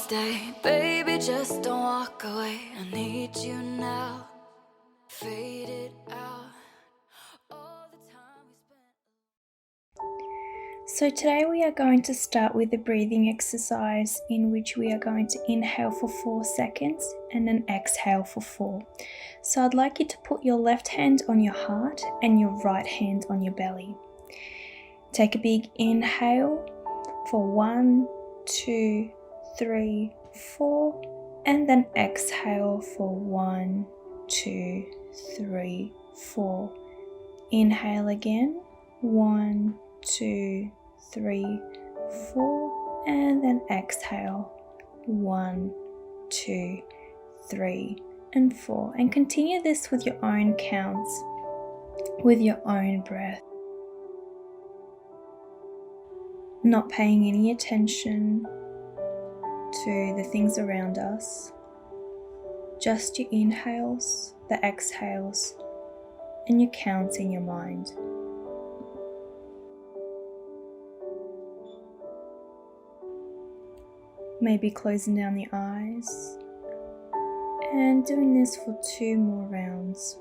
stay. Baby, just don't walk away. I need you now. Fade it out. All the time we spent. So today we are going to start with a breathing exercise in which we are going to inhale for 4 seconds and then exhale for 4. So I'd like you to put your left hand on your heart and your right hand on your belly. Take a big inhale for 1, 2, 3, 4, and then exhale for 1, 2, 3, 4. Inhale again, 1, 2, 3, 4, and then exhale 1, 2, 3, and 4. And continue this with your own counts, with your own breath. Not paying any attention to the things around us, just your inhales, the exhales, and your counts in your mind. Maybe closing down the eyes and doing this for 2 more rounds.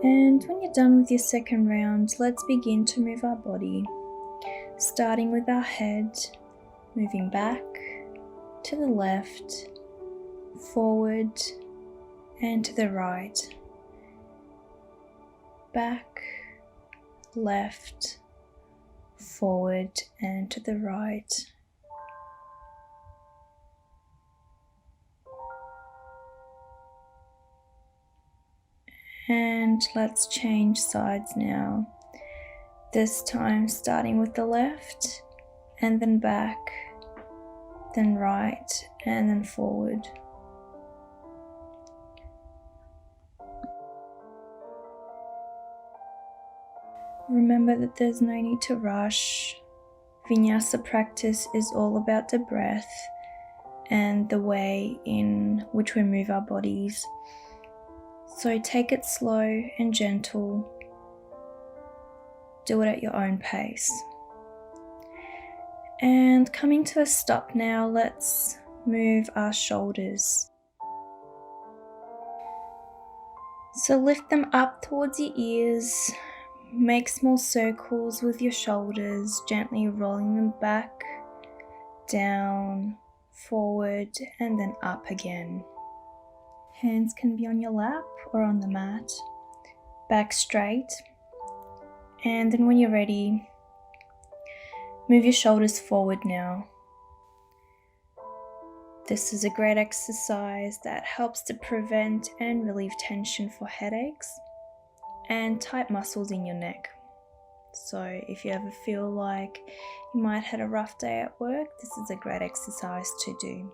And when you're done with your second round, let's begin to move our body, starting with our head, moving back to the left, forward, and to the right. Back, left, forward, and to the right. And let's change sides now. This time starting with the left, and then back, then right, and then forward. Remember that there's no need to rush. Vinyasa practice is all about the breath and the way in which we move our bodies. So take it slow and gentle. Do it at your own pace. And coming to a stop now, let's move our shoulders. So lift them up towards your ears. Make small circles with your shoulders, gently rolling them back, down, forward, and then up again. Hands can be on your lap or on the mat. Back straight. And then when you're ready, move your shoulders forward now. This is a great exercise that helps to prevent and relieve tension for headaches and tight muscles in your neck. So if you ever feel like you might have had a rough day at work, this is a great exercise to do.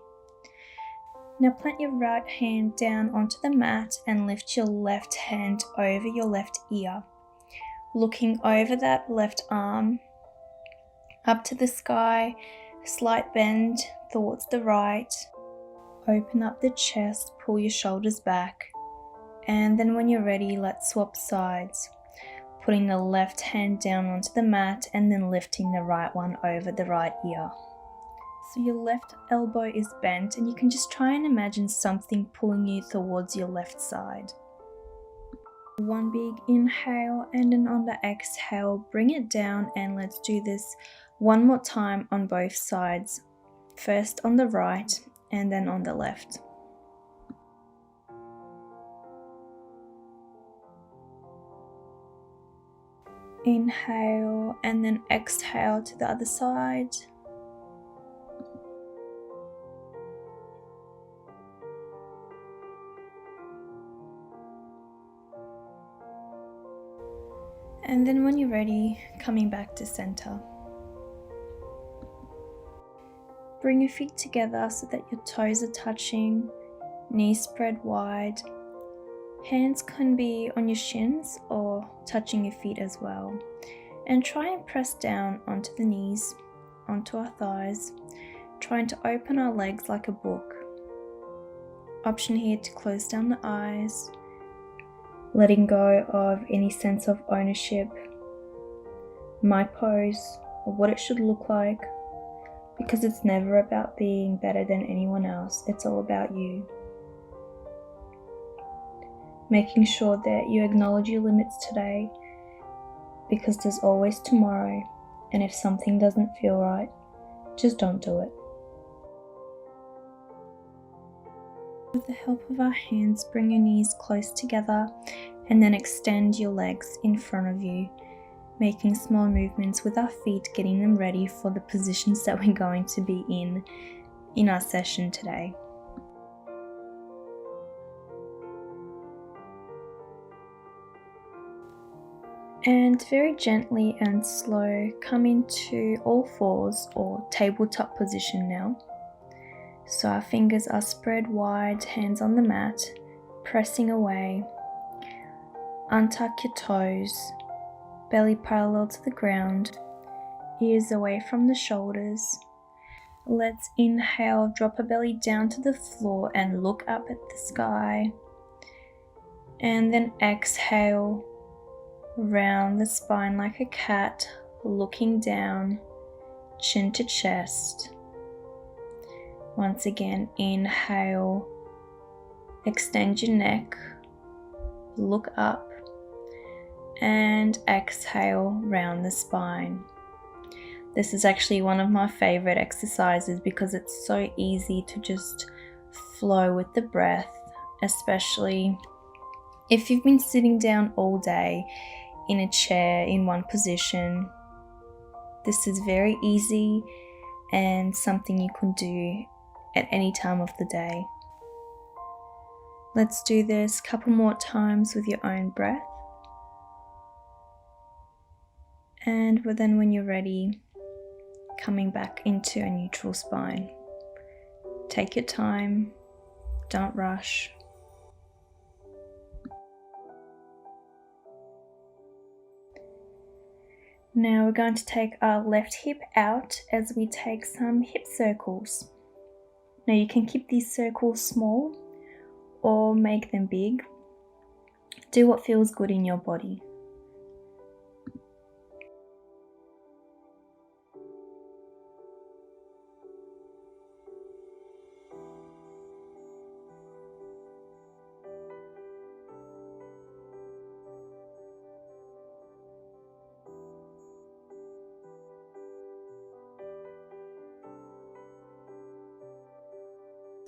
Now plant your right hand down onto the mat and lift your left hand over your left ear, looking over that left arm, up to the sky, slight bend towards the right. Open up the chest, pull your shoulders back, and then when you're ready, let's swap sides, putting the left hand down onto the mat and then lifting the right one over the right ear. So your left elbow is bent and you can just try and imagine something pulling you towards your left side. One big inhale, and then on the exhale, bring it down, and let's do this one more time on both sides. First on the right and then on the left. Inhale and then exhale to the other side. And then when you're ready, coming back to center. Bring your feet together so that your toes are touching, knees spread wide. Hands can be on your shins or touching your feet as well. And try and press down onto the knees, onto our thighs, trying to open our legs like a book. option here to close down the eyes, letting go of any sense of ownership, my pose, or what it should look like, because it's never about being better than anyone else, it's all about you. Making sure that you acknowledge your limits today, because there's always tomorrow, and if something doesn't feel right, just don't do it. With the help of our hands, bring your knees close together and then extend your legs in front of you, making small movements with our feet, getting them ready for the positions that we're going to be in our session today. And very gently and slow, come into all fours or tabletop position now. So our fingers are spread wide, hands on the mat, pressing away. Untuck your toes, belly parallel to the ground, ears away from the shoulders. Let's inhale, drop our belly down to the floor and look up at the sky. And then exhale, round the spine like a cat, looking down, chin to chest. Once again, inhale, extend your neck, look up, and exhale, round the spine. This is actually one of my favorite exercises because it's so easy to just flow with the breath, especially if you've been sitting down all day in a chair in one position. This is very easy and something you can do at any time of the day. Let's do this a couple more times with your own breath. And then when you're ready, coming back into a neutral spine. Take your time, don't rush. Now we're going to take our left hip out as we take some hip circles. Now you can keep these circles small or make them big. Do what feels good in your body.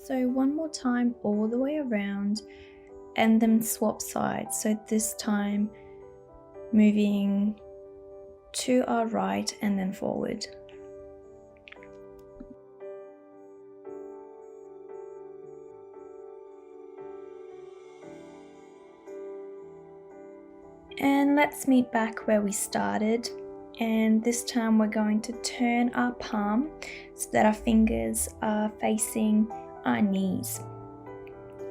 So one more time all the way around and then swap sides. So this time moving to our right and then forward. And let's meet back where we started. And this time we're going to turn our palm so that our fingers are facing our knees.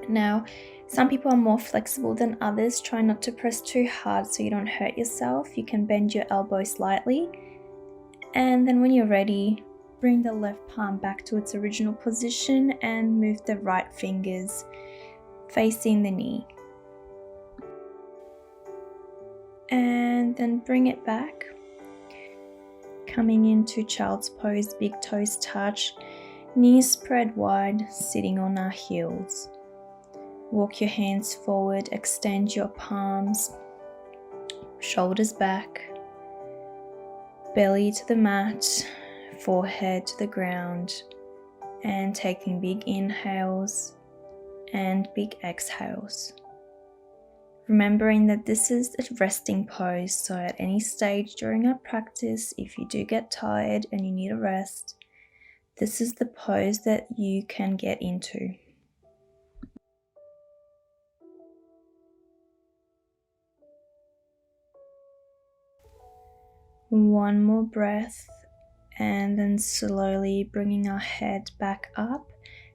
Now, some people are more flexible than others. Try not to press too hard so you don't hurt yourself. You can bend your elbow slightly. And then when you're ready, bring the left palm back to its original position and move the right fingers facing the knee. And then bring it back. Coming into child's pose, big toes touch, knees spread wide, sitting on our heels. Walk your hands forward, extend your palms, shoulders back, belly to the mat, forehead to the ground, and taking big inhales and big exhales. Remembering that this is a resting pose, so at any stage during our practice, if you do get tired and you need a rest, this is the pose that you can get into. One more breath, and then slowly bringing our head back up,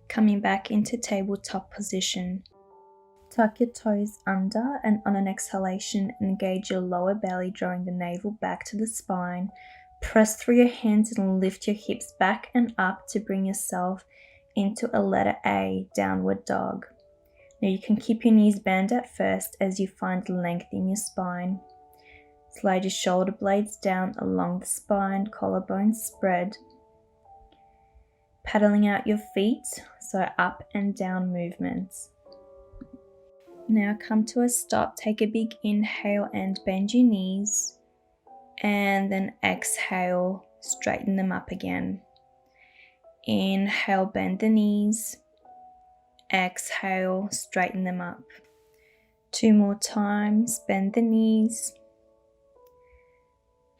coming back into tabletop position. Tuck your toes under, and on an exhalation, engage your lower belly, drawing the navel back to the spine. Press through your hands and lift your hips back and up to bring yourself into a letter A, downward dog. Now you can keep your knees bent at first as you find length in your spine. Slide your shoulder blades down along the spine, collarbones spread. Paddling out your feet, so up and down movements. Now come to a stop, take a big inhale and bend your knees. And then exhale, straighten them up again. Inhale, bend the knees. Exhale, straighten them up. 2 more times, bend the knees.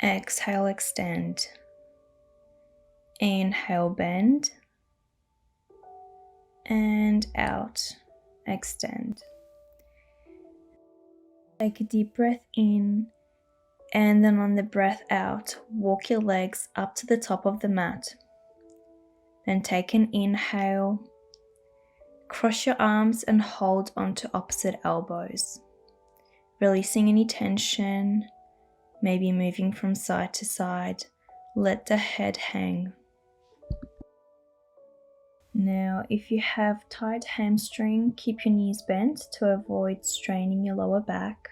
Exhale, extend. Inhale, bend. And out, extend. Take a deep breath in, and then on the breath out, walk your legs up to the top of the mat. Then take an inhale, cross your arms and hold onto opposite elbows, releasing any tension, maybe moving from side to side. Let the head hang. Now, if you have tight hamstring, keep your knees bent to avoid straining your lower back.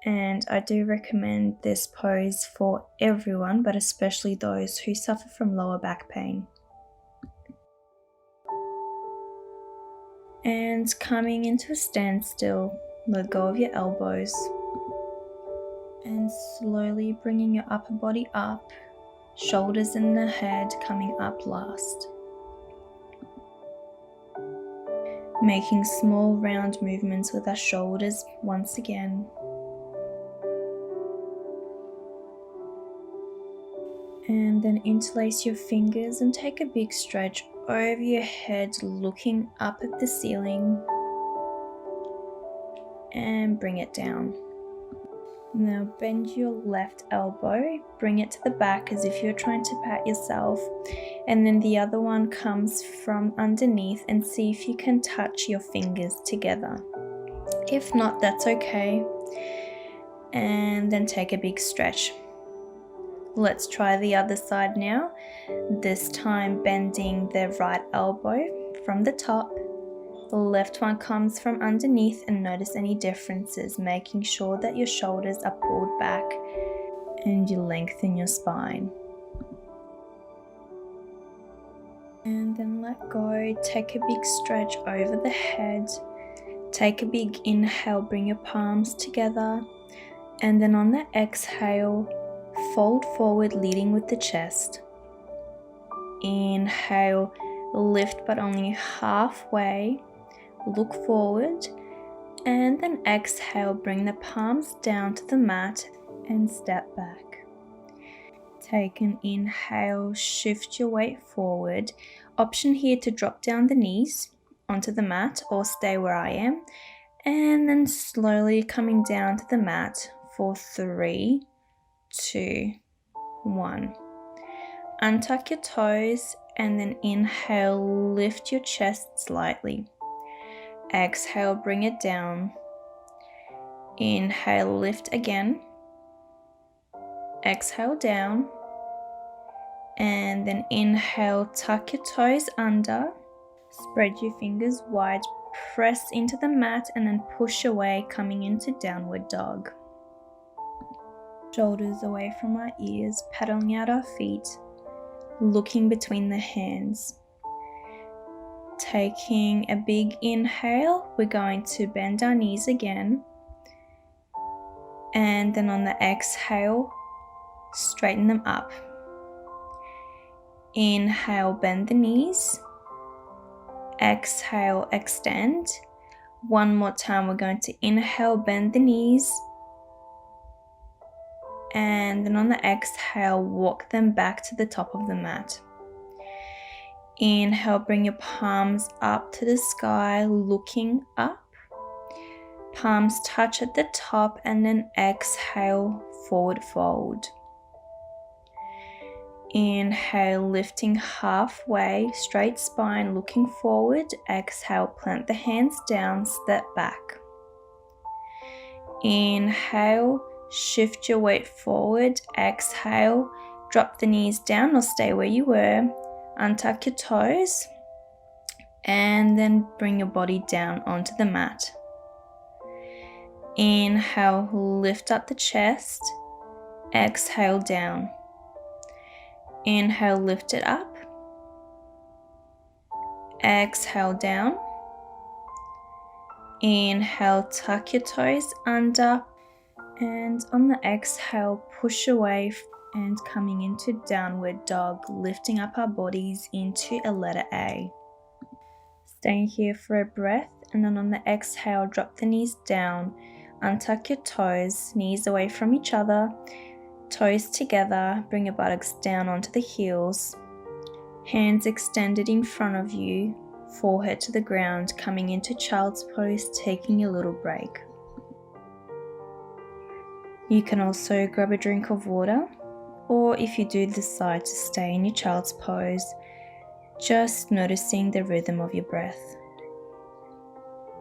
And I do recommend this pose for everyone, but especially those who suffer from lower back pain. And coming into a standstill, let go of your elbows. And slowly bringing your upper body up, shoulders and the head coming up last. Making small round movements with our shoulders once again. And then interlace your fingers and take a big stretch over your head, looking up at the ceiling. And bring it down. Now bend your left elbow, bring it to the back as if you're trying to pat yourself, and then the other one comes from underneath, and see if you can touch your fingers together. If not, that's okay. And then take a big stretch. Let's try the other side now, this time bending the right elbow from the top. The left one comes from underneath, and notice any differences, making sure that your shoulders are pulled back and you lengthen your spine. And then let go, take a big stretch over the head, take a big inhale, bring your palms together, and then on the exhale, fold forward leading with the chest. Inhale, lift but only halfway. Look forward, and then exhale, bring the palms down to the mat and step back. Take an inhale, shift your weight forward. Option here to drop down the knees onto the mat or stay where I am, and then slowly coming down to the mat for 3, 2, 1. Untuck your toes and then inhale, lift your chest slightly. Exhale, bring it down. Inhale, lift again. Exhale, down. And then inhale, tuck your toes under. Spread your fingers wide, press into the mat and then push away, coming into downward dog. Shoulders away from our ears, paddling out our feet, looking between the hands. Taking a big inhale, we're going to bend our knees again. And then on the exhale, straighten them up. Inhale, bend the knees. Exhale, extend. One more time, we're going to inhale, bend the knees. And then on the exhale, walk them back to the top of the mat. Inhale, bring your palms up to the sky, looking up. Palms touch at the top, and then exhale, forward fold. Inhale, lifting halfway, straight spine, looking forward. Exhale, plant the hands down, step back. Inhale, shift your weight forward. Exhale, drop the knees down or stay where you were. Untuck your toes. and then bring your body down onto the mat. Inhale, lift up the chest. Exhale, down. Inhale, lift it up. Exhale, down. Inhale, tuck your toes under, and on the exhale, push away and coming into downward dog, lifting up our bodies into a letter A. Staying here for a breath, and then on the exhale, drop the knees down, untuck your toes, knees away from each other, toes together, bring your buttocks down onto the heels, hands extended in front of you, forehead to the ground, coming into child's pose, taking a little break. You can also grab a drink of water, or if you do decide to stay in your child's pose, just noticing the rhythm of your breath,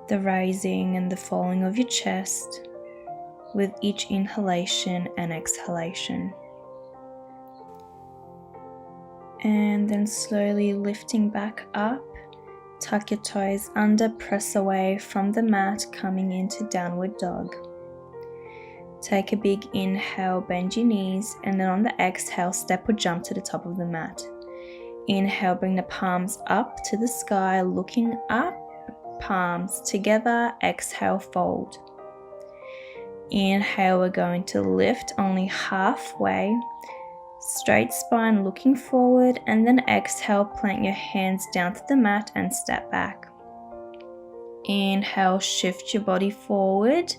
the rising and the falling of your chest with each inhalation and exhalation. And then slowly lifting back up, tuck your toes under, press away from the mat, coming into downward dog. Take a big inhale, bend your knees, and then on the exhale, step or jump to the top of the mat. Inhale, bring the palms up to the sky, looking up, palms together. Exhale, fold. Inhale, we're going to lift only halfway, straight spine looking forward, and then exhale, plant your hands down to the mat and step back. Inhale, shift your body forward,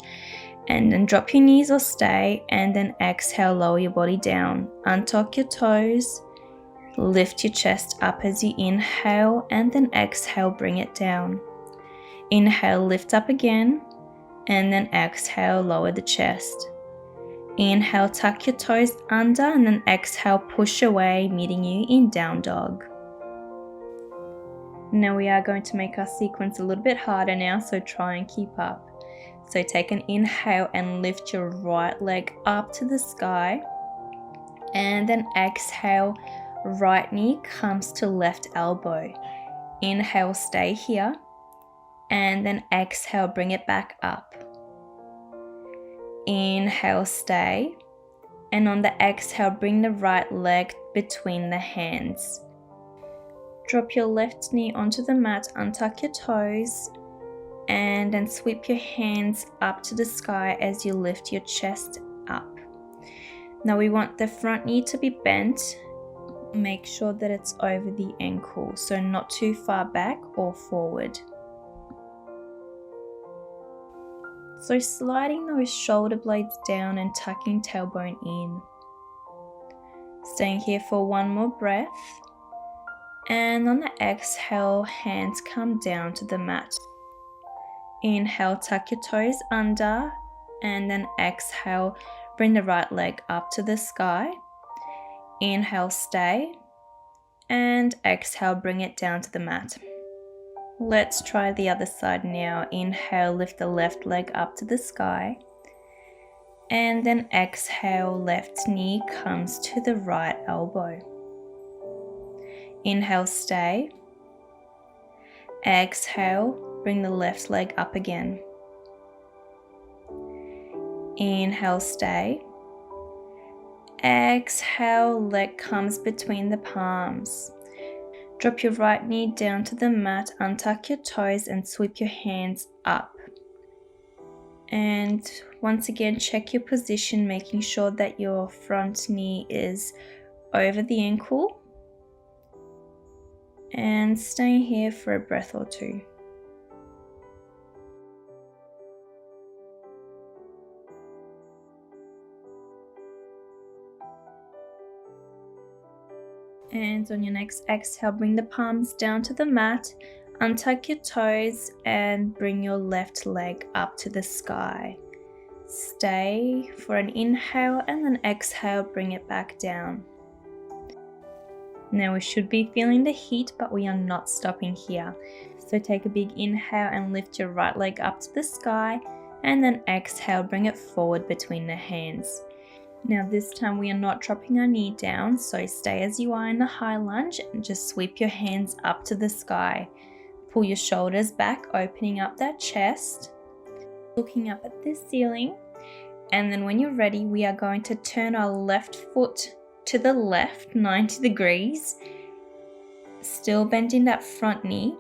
and then drop your knees or stay, and then exhale, lower your body down. Untuck your toes, lift your chest up as you inhale, and then exhale, bring it down. Inhale, lift up again, and then exhale, lower the chest. Inhale, tuck your toes under, and then exhale, push away, meeting you in down dog. Now we are going to make our sequence a little bit harder now, so try and keep up. So take an inhale and lift your right leg up to the sky, and then exhale, right knee comes to left elbow. Inhale, stay here, and then exhale, bring it back up. Inhale, stay, and on the exhale, bring the right leg between the hands. Drop your left knee onto the mat, untuck your toes, and then sweep your hands up to the sky as you lift your chest up. Now we want the front knee to be bent. Make sure that it's over the ankle, so not too far back or forward. So sliding those shoulder blades down and tucking tailbone in. Staying here for one more breath. And on the exhale, hands come down to the mat. Inhale, tuck your toes under, and then exhale, bring the right leg up to the sky. Inhale, stay, and exhale, bring it down to the mat. Let's try the other side now. Inhale, lift the left leg up to the sky, and then exhale, left knee comes to the right elbow. Inhale, stay. Exhale, bring the left leg up again. Inhale, stay. Exhale, leg comes between the palms. Drop your right knee down to the mat, untuck your toes and sweep your hands up. And once again, check your position, making sure that your front knee is over the ankle. And stay here for a breath or two. And on your next exhale, bring the palms down to the mat, untuck your toes and bring your left leg up to the sky. Stay for an inhale and then exhale, bring it back down. Now we should be feeling the heat, but we are not stopping here. So take a big inhale and lift your right leg up to the sky, and then exhale, bring it forward between the hands. Now this time we are not dropping our knee down, so stay as you are in the high lunge and just sweep your hands up to the sky. Pull your shoulders back, opening up that chest, looking up at the ceiling. And then when you're ready, we are going to turn our left foot to the left 90 degrees, still bending that front knee.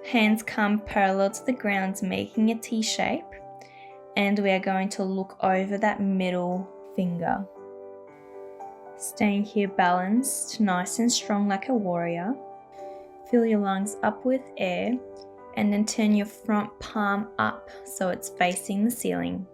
Hands come parallel to the ground, making a T shape. And we are going to look over that middle finger. Staying here balanced, nice and strong like a warrior. Fill your lungs up with air and then turn your front palm up so it's facing the ceiling.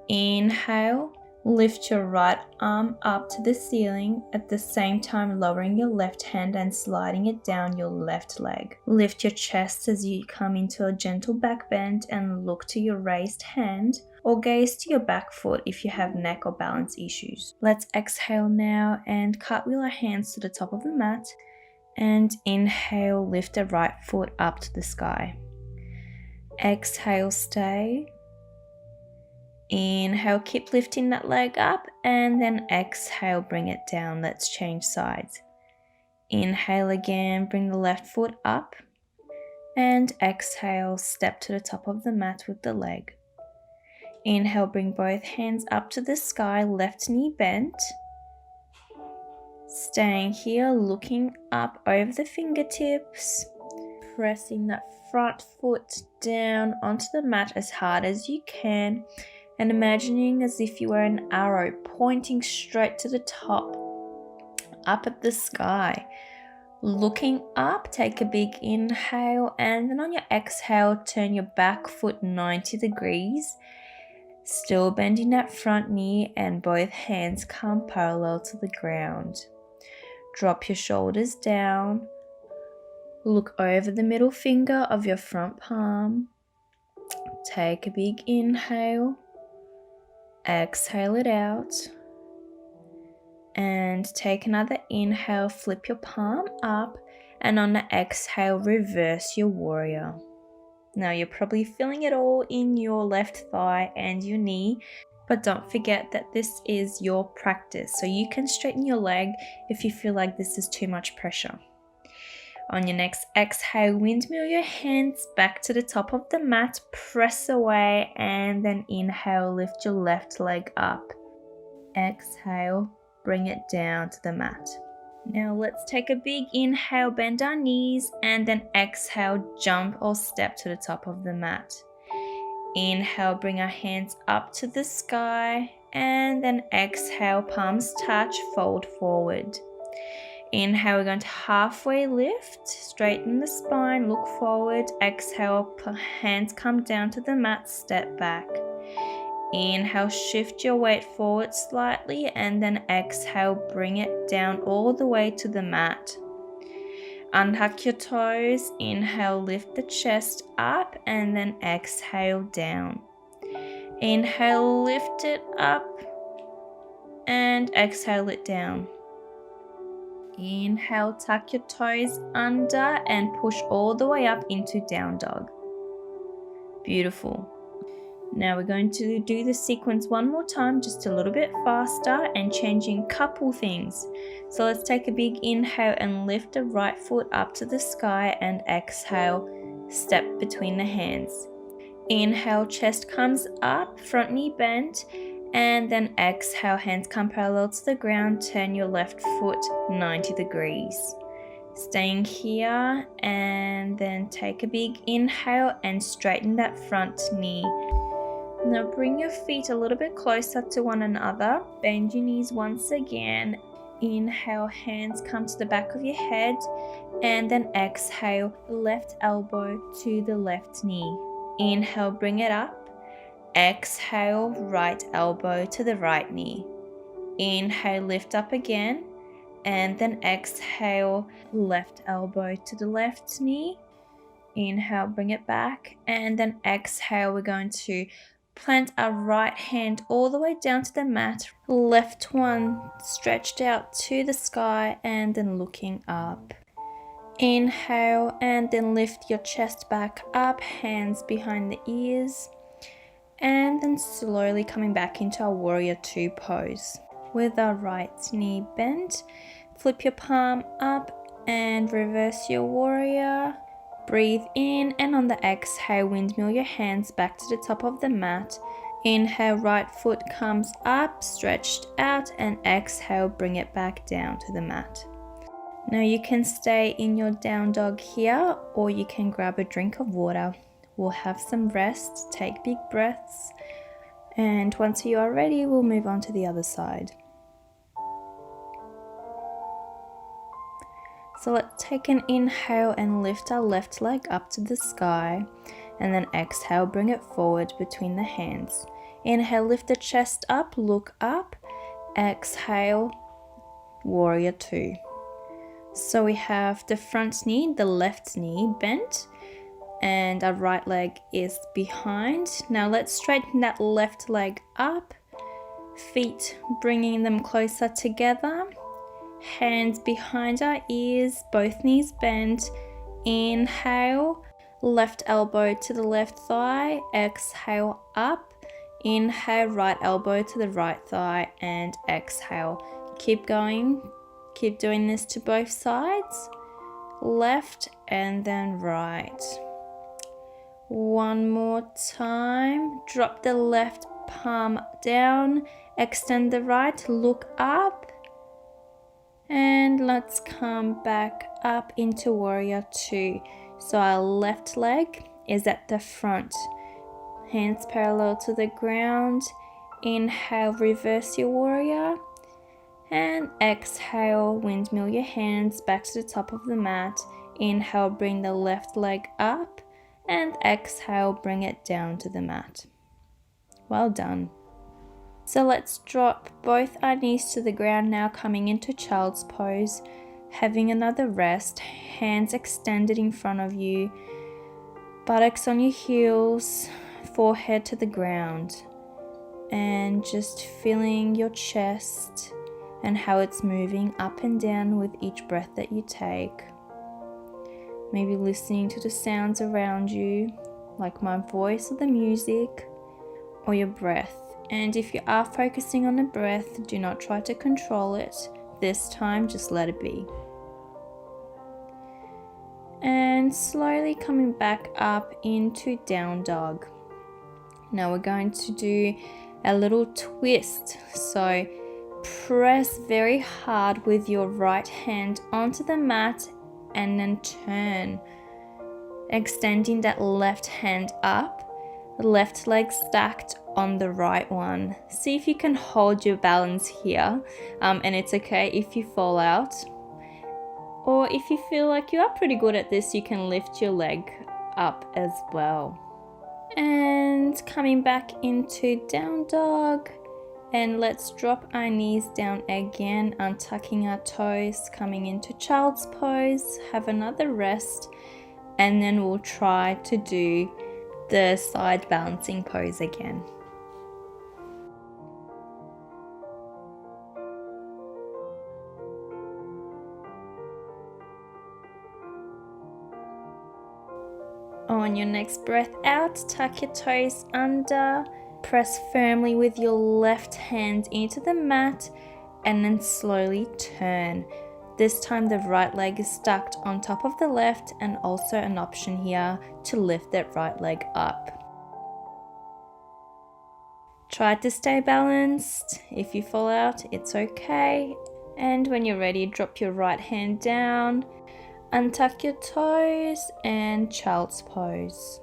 Inhale, lift your right arm up to the ceiling, at the same time lowering your left hand and sliding it down your left leg. Lift your chest as you come into a gentle back bend and look to your raised hand, or gaze to your back foot if you have neck or balance issues. Let's exhale now and cartwheel our hands to the top of the mat, and inhale, lift the right foot up to the sky. Exhale, stay. Inhale, keep lifting that leg up, and then exhale, bring it down. Let's change sides. Inhale again, bring the left foot up, and exhale, step to the top of the mat with the leg. Inhale, bring both hands up to the sky, left knee bent. Staying here, looking up over the fingertips, pressing that front foot down onto the mat as hard as you can, and imagining as if you were an arrow pointing straight to the top, up at the sky. Looking up, take a big inhale, and then on your exhale, turn your back foot 90 degrees, still bending that front knee, and both hands come parallel to the ground. Drop your shoulders down, look over the middle finger of your front palm, take a big inhale, exhale it out, and take another inhale, flip your palm up, and on the exhale, reverse your warrior. Now you're probably feeling it all in your left thigh and your knee, but don't forget that this is your practice, so you can straighten your leg if you feel like this is too much pressure. On your next exhale, windmill your hands back to the top of the mat, press away, and then inhale, lift your left leg up. Exhale, bring it down to the mat. Now let's take a big inhale, bend our knees, and then exhale, jump or step to the top of the mat. Inhale, bring our hands up to the sky, and then exhale, palms touch, fold forward. Inhale, we're going to halfway lift, straighten the spine, look forward. Exhale, hands come down to the mat, step back. Inhale, shift your weight forward slightly, and then exhale, bring it down all the way to the mat. Untuck your toes, inhale, lift the chest up, and then exhale down. Inhale, lift it up, and exhale it down. Inhale, tuck your toes under and push all the way up into down dog. Beautiful. Now we're going to do the sequence one more time, just a little bit faster and changing couple things. So let's take a big inhale and lift the right foot up to the sky, and exhale, step between the hands. Inhale, chest comes up, front knee bent, and then exhale, hands come parallel to the ground, turn your left foot 90 degrees. Staying here, and then take a big inhale and straighten that front knee. Now bring your feet a little bit closer to one another, bend your knees once again. Inhale, hands come to the back of your head, and then exhale, left elbow to the left knee. Inhale, bring it up. Exhale, right elbow to the right knee. Inhale, lift up again, and then exhale, left elbow to the left knee. Inhale, bring it back, and then exhale, we're going to plant our right hand all the way down to the mat, left one stretched out to the sky, and then looking up. Inhale, and then lift your chest back up, hands behind the ears, and then slowly coming back into our warrior two pose. With our right knee bent, flip your palm up and reverse your warrior. Breathe in, and on the exhale, windmill your hands back to the top of the mat. Inhale, right foot comes up, stretched out, and exhale, bring it back down to the mat. Now you can stay in your down dog here, or you can grab a drink of water. We'll have some rest, take big breaths, and once you are ready, we'll move on to the other side. So let's take an inhale and lift our left leg up to the sky, and then exhale, bring it forward between the hands. Inhale, lift the chest up, look up. Exhale, warrior two. So we have the front knee, the left knee bent, and our right leg is behind. Now let's straighten that left leg up, feet bringing them closer together. Hands behind our ears, both knees bent. Inhale, left elbow to the left thigh. Exhale, up. Inhale, right elbow to the right thigh, and exhale. Keep going. Keep doing this to both sides. Left and then right. One more time. Drop the left palm down. Extend the right. Look up. And let's come back up into warrior two. So our left leg is at the front. Hands parallel to the ground. Inhale, reverse your warrior. And exhale, windmill your hands back to the top of the mat. Inhale, bring the left leg up. And exhale, bring it down to the mat. Well done. So let's drop both our knees to the ground now, coming into child's pose, having another rest, hands extended in front of you, buttocks on your heels, forehead to the ground, and just feeling your chest and how it's moving up and down with each breath that you take. Maybe listening to the sounds around you, like my voice or the music, or your breath. And if you are focusing on the breath, do not try to control it. This time, just let it be. And slowly coming back up into down dog. Now we're going to do a little twist. So press very hard with your right hand onto the mat and then turn. Extending that left hand up, left leg stacked on the right one. See if you can hold your balance here, and it's okay if you fall out. Or if you feel like you are pretty good at this, you can lift your leg up as well. And coming back into down dog, and let's drop our knees down again, untucking our toes, coming into child's pose, have another rest, and then we'll try to do the side balancing pose again. On your next breath out, tuck your toes under, press firmly with your left hand into the mat, and then slowly turn. This time the right leg is stacked on top of the left, and also an option here to lift that right leg up. Try to stay balanced. If you fall out, it's okay. And when you're ready, drop your right hand down, untuck your toes, and child's pose.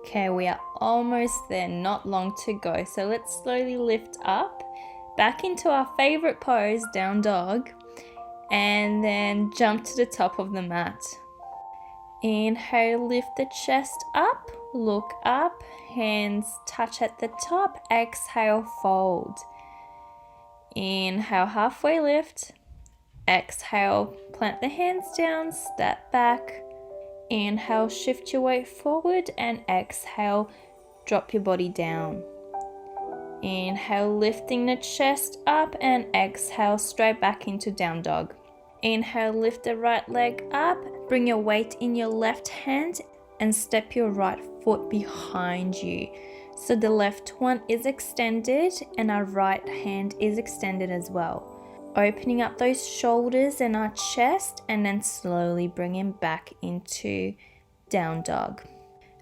Okay, we are almost there, not long to go. So let's slowly lift up, back into our favorite pose, down dog, and then jump to the top of the mat. Inhale, lift the chest up, look up, hands touch at the top, exhale, fold. Inhale, halfway lift, exhale, plant the hands down, step back. Inhale, shift your weight forward, and exhale, drop your body down. Inhale, lifting the chest up, and exhale straight back into down dog. Inhale, lift the right leg up, bring your weight in your left hand and step your right foot behind you. So the left one is extended and our right hand is extended as well. Opening up those shoulders and our chest, and then slowly bringing back into down dog.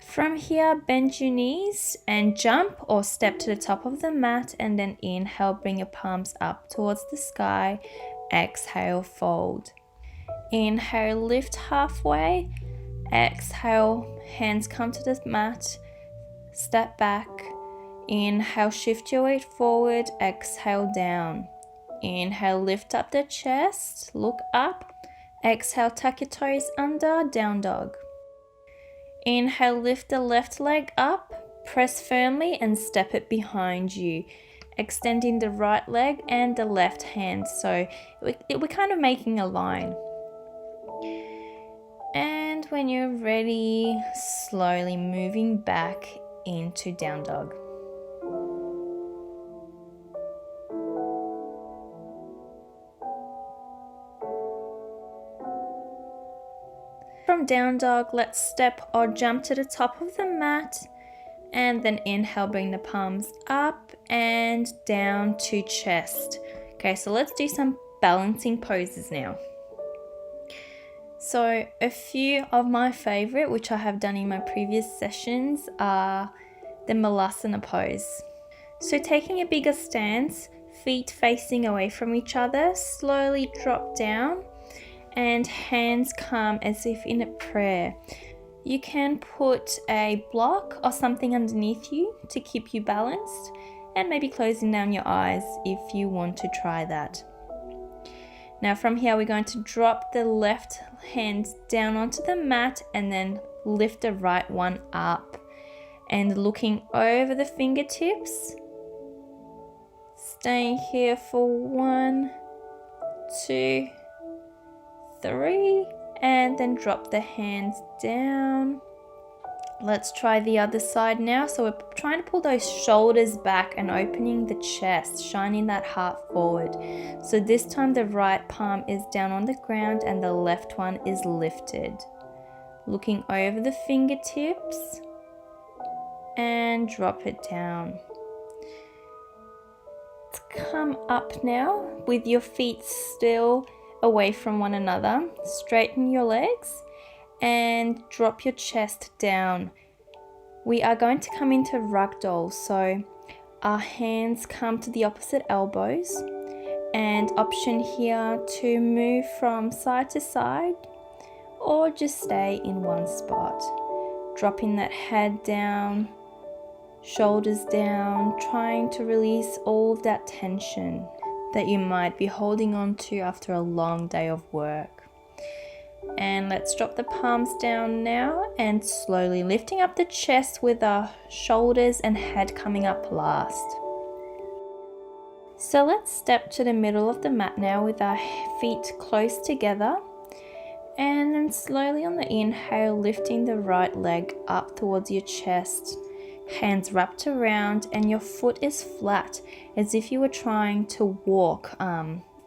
From here, bend your knees and jump or step to the top of the mat, and then inhale, bring your palms up towards the sky. Exhale, fold. Inhale, lift halfway. Exhale, hands come to the mat. Step back. Inhale, shift your weight forward. Exhale, down. Inhale, lift up the chest. Look up. Exhale, tuck your toes under, down dog. Inhale, lift the left leg up, press firmly and step it behind you, extending the right leg and the left hand. So we're kind of making a line. And when you're ready, slowly moving back into down dog. From down dog, let's step or jump to the top of the mat, and then inhale, bring the palms up and down to chest. Okay, so let's do some balancing poses now. So a few of my favorite, which I have done in my previous sessions, are the Malasana pose. So taking a bigger stance, feet facing away from each other, slowly drop down and hands come as if in a prayer. You can put a block or something underneath you to keep you balanced, and maybe closing down your eyes if you want to try that. Now from here, we're going to drop the left hand down onto the mat and then lift the right one up, and looking over the fingertips. Staying here for 1, 2, 3, and then drop the hands down. Let's try the other side now. So we're trying to pull those shoulders back and opening the chest, shining that heart forward. So this time the right palm is down on the ground and the left one is lifted. Looking over the fingertips and drop it down. Let's come up now with your feet still away from one another. Straighten your legs and drop your chest down. We are going to come into ragdoll, so our hands come to the opposite elbows, and option here to move from side to side or just stay in one spot. Dropping that head down, shoulders down, trying to release all of that tension that you might be holding on to after a long day of work. And let's drop the palms down now and slowly lifting up the chest with our shoulders and head coming up last. So let's step to the middle of the mat now with our feet close together, and then slowly on the inhale, lifting the right leg up towards your chest. Hands wrapped around and your foot is flat as if you were trying to walk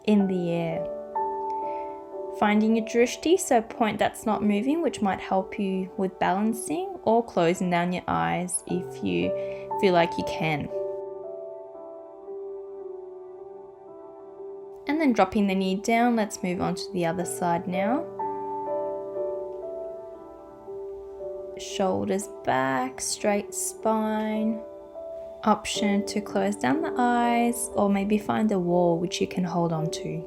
in the air. Finding your drishti, so point that's not moving, which might help you with balancing, or closing down your eyes if you feel like you can. And then dropping the knee down, let's move on to the other side now. Shoulders back, straight spine. Option to close down the eyes or maybe find a wall which you can hold on to.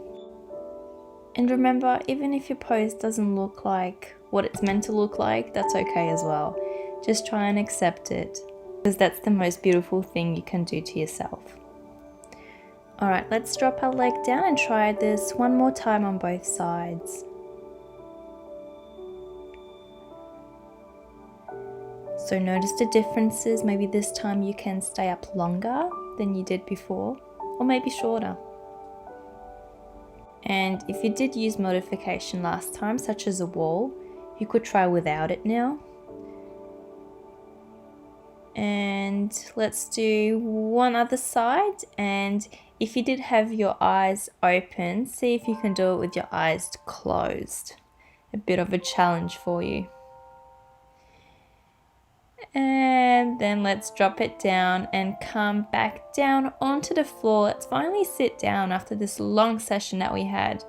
And remember, even if your pose doesn't look like what it's meant to look like, that's okay as well. Just try and accept it, because that's the most beautiful thing you can do to yourself. Alright, let's drop our leg down and try this one more time on both sides. So notice the differences. Maybe this time you can stay up longer than you did before, or maybe shorter. And if you did use modification last time, such as a wall, you could try without it now. And let's do one other side. And if you did have your eyes open, see if you can do it with your eyes closed. A bit of a challenge for you. And then let's drop it down and come back down onto the floor. Let's finally sit down after this long session that we had.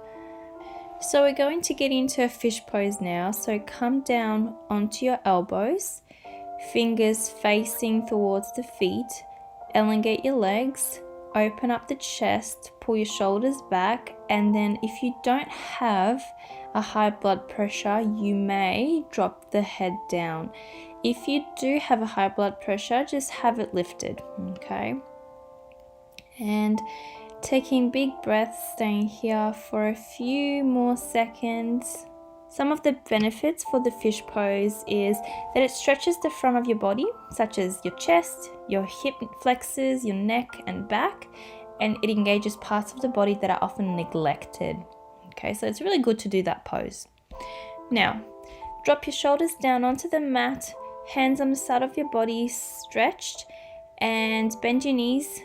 So we're going to get into a fish pose now. So come down onto your elbows, fingers facing towards the feet, elongate your legs, open up the chest, pull your shoulders back, and then if you don't have a high blood pressure, you may drop the head down. If you do have a high blood pressure, just have it lifted, okay? And taking big breaths, staying here for a few more seconds. Some of the benefits for the fish pose is that it stretches the front of your body, such as your chest, your hip flexors, your neck and back, and it engages parts of the body that are often neglected. Okay, so it's really good to do that pose. Now, drop your shoulders down onto the mat, hands on the side of your body stretched, and bend your knees,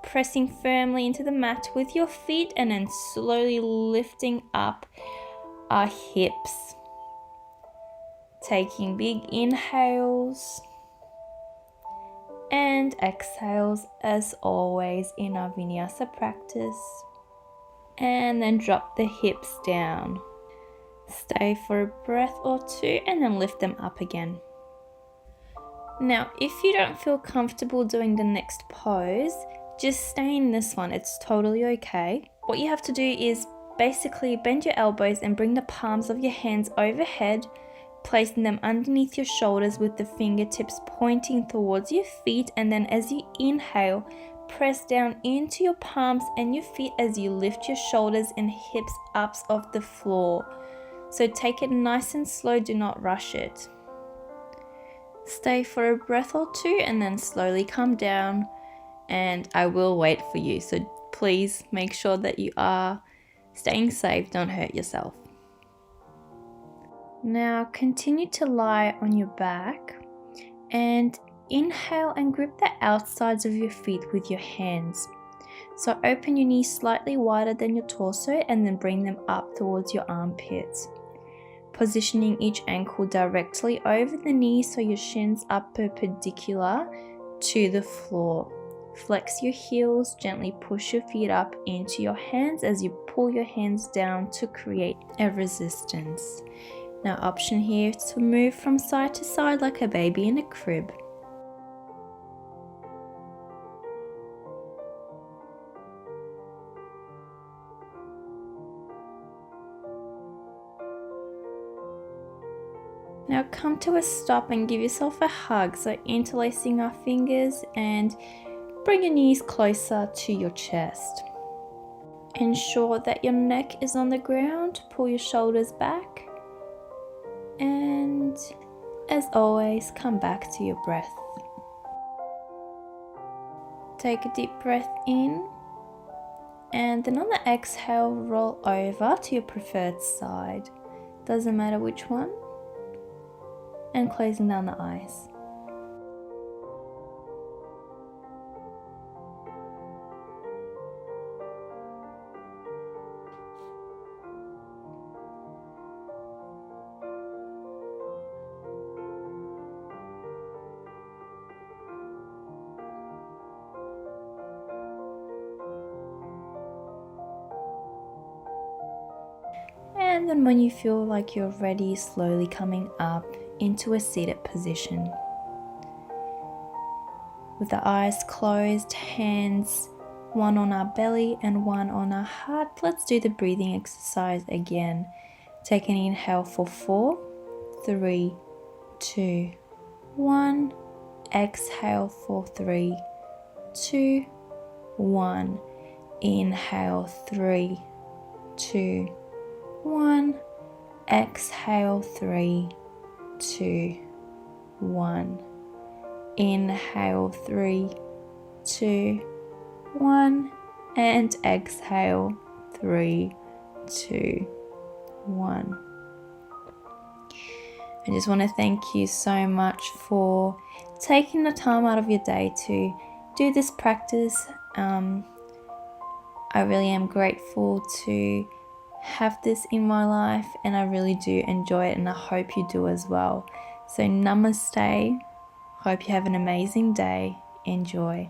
pressing firmly into the mat with your feet and then slowly lifting up our hips. Taking big inhales and exhales as always in our vinyasa practice. And then drop the hips down. Stay for a breath or two and then lift them up again. Now, if you don't feel comfortable doing the next pose, just stay in this one. It's totally okay. What you have to do is basically bend your elbows and bring the palms of your hands overhead, placing them underneath your shoulders with the fingertips pointing towards your feet, and then as you inhale, press down into your palms and your feet as you lift your shoulders and hips up off the floor. So take it nice and slow, do not rush it. Stay for a breath or two and then slowly come down, and I will wait for you. So please make sure that you are staying safe, don't hurt yourself. Now continue to lie on your back and inhale and grip the outsides of your feet with your hands. So open your knees slightly wider than your torso and then bring them up towards your armpits. Positioning each ankle directly over the knee so your shins are perpendicular to the floor. Flex your heels, gently push your feet up into your hands as you pull your hands down to create a resistance. Now, option here is to move from side to side like a baby in a crib. Now come to a stop and give yourself a hug. So interlacing our fingers and bring your knees closer to your chest. Ensure that your neck is on the ground. Pull your shoulders back. And as always, come back to your breath. Take a deep breath in. And then on the exhale, roll over to your preferred side. Doesn't matter which one. And closing down the eyes. And then when you feel like you're ready, slowly coming up into a seated position. With the eyes closed, hands one on our belly and one on our heart. Let's do the breathing exercise again. Take an inhale for 4, 3, 2, 1. Exhale for 3, 2, 1. Inhale 3, 2, 1. Exhale 3, 2, 1. Inhale 3, 2, 1. And exhale 3, 2, 1. I just want to thank you so much for taking the time out of your day to do this practice. I really am grateful to have this in my life, and I really do enjoy it, and I hope you do as well. So namaste. Hope you have an amazing day. Enjoy.